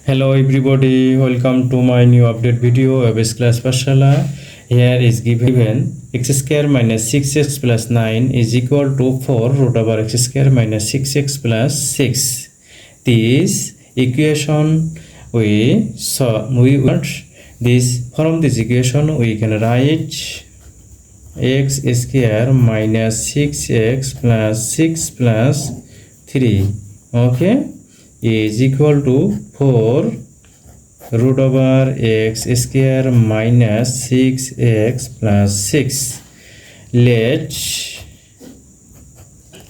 Hello everybody, welcome to my new update video of S class Pashala. Here is given x square minus 6x plus 9 is equal to 4 root over x square minus 6x plus 6. This equation we want this from this equation we can write x square minus 6x plus 6 plus 3, okay, is equal to 4 root over x square minus 6x plus 6. Let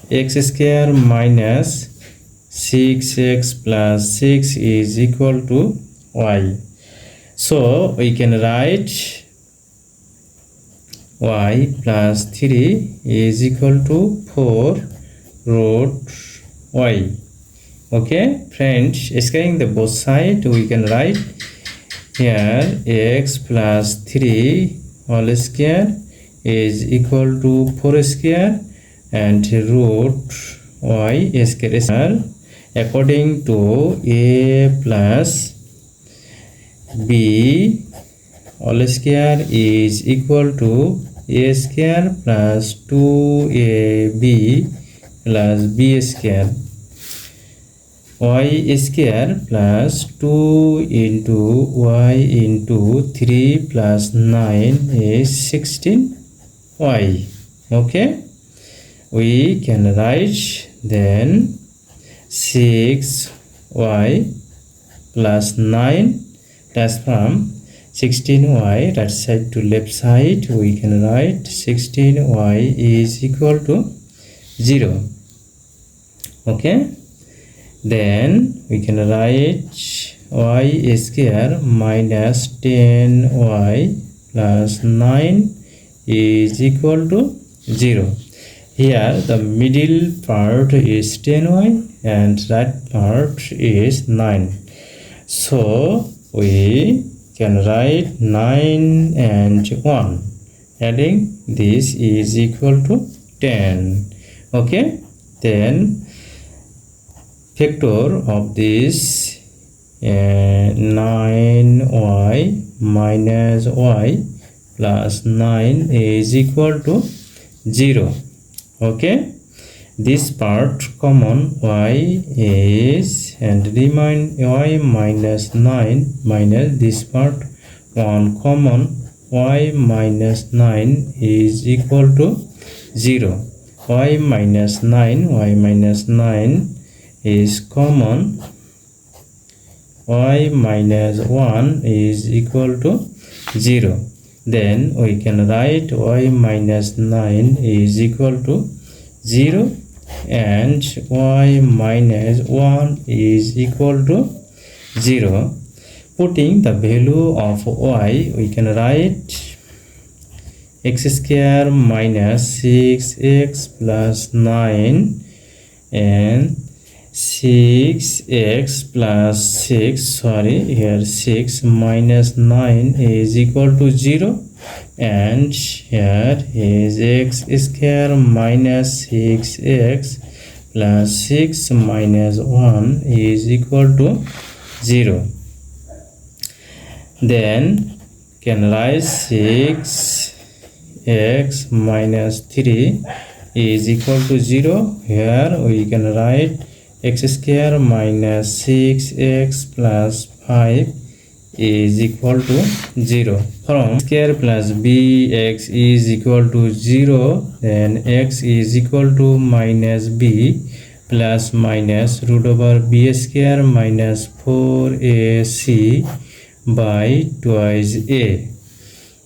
x square minus 6x plus 6 is equal to y. So we can write y plus 3 is equal to 4 root y. Okay friends, squaring the both side we can write here x plus 3 whole square is equal to 4 square and root y square according to a plus b whole square is equal to a square plus 2ab plus b square. Y square plus 2 into y into 3 plus 9 is 16y. Okay, we can write then 6y plus 9 transform 16y right side to left side we can write 16y is equal to 0. Okay, then we can write y square minus 10y plus 9 is equal to 0. Here the middle part is 10y and right part is 9. So we can write 9 and 1. Adding this is equal to 10. Okay, then factor of this 9y minus y plus 9 is equal to 0. Okay, this part common y is and remain y minus 9 minus this part 1 common y minus 9 is equal to 0. Y minus 9 is common, y minus 1 is equal to 0. Then we can write y minus 9 is equal to 0 and y minus 1 is equal to 0. Putting the value of y we can write x square minus 6x plus 9 and 6x plus 6 6 minus 9 is equal to 0 and here is x square minus 6x plus 6 minus 1 is equal to 0. Then can write 6x minus 3 is equal to 0. Here we can write x square minus 6x plus 5 is equal to 0. From square plus bx is equal to 0, then x is equal to minus b plus minus root over b square minus 4ac by twice a.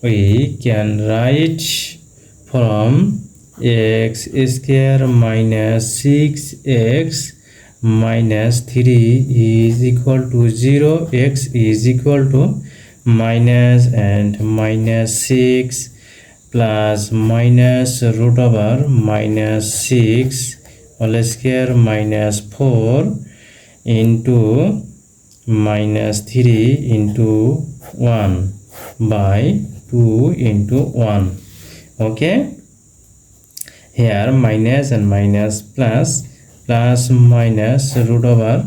We can write from x square minus 6x minus 3 is equal to 0, x is equal to minus and minus 6 plus minus root over minus 6 whole square minus 4 into minus 3 into 1 by 2 into 1. Okay, here minus and minus plus minus root over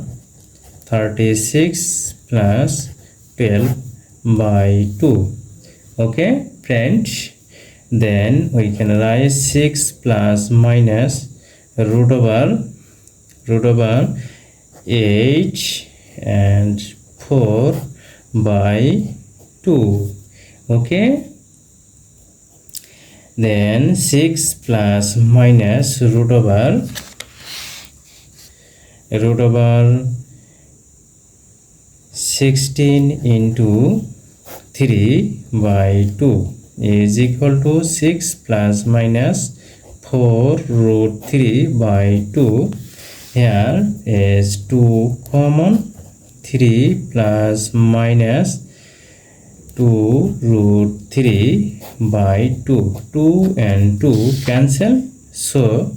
36 plus 12 by 2. Okay friends, then we can write 6 plus minus root over 8 and 4 by 2. Okay, then 6 plus minus root over 16 into 3 by 2 is equal to 6 plus minus 4 root 3 by 2. Here is 2 common, 3 plus minus 2 root 3 by 2. 2 and 2 cancel, so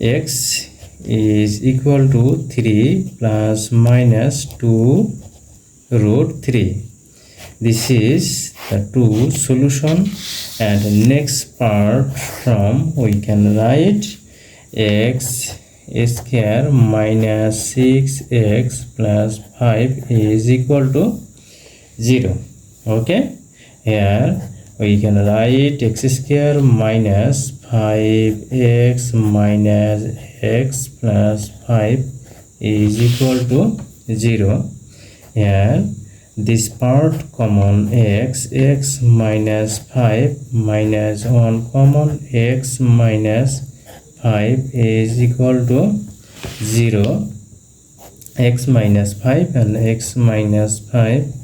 x is equal to 3 plus minus 2 root 3. This is the 2 solution, and next part from we can write x square minus 6x plus 5 is equal to 0. Okay, here we can write x square minus 5x minus x plus 5 is equal to 0. Here this part common, x minus 5 minus 1 common, x minus 5 is equal to 0. X minus 5 and x minus 5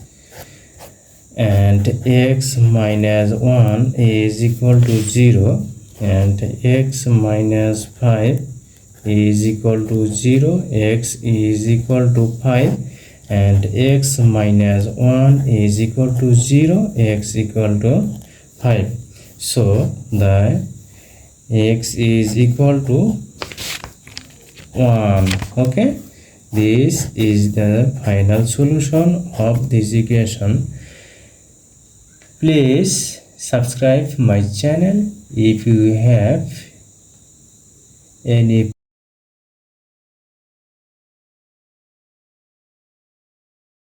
and x minus 1 is equal to 0, and x minus 5 is equal to 0, x is equal to 5, and x minus 1 is equal to 0, x equal to 5. So the x is equal to 1. Okay, this is the final solution of this equation. Please subscribe my channel. If you have any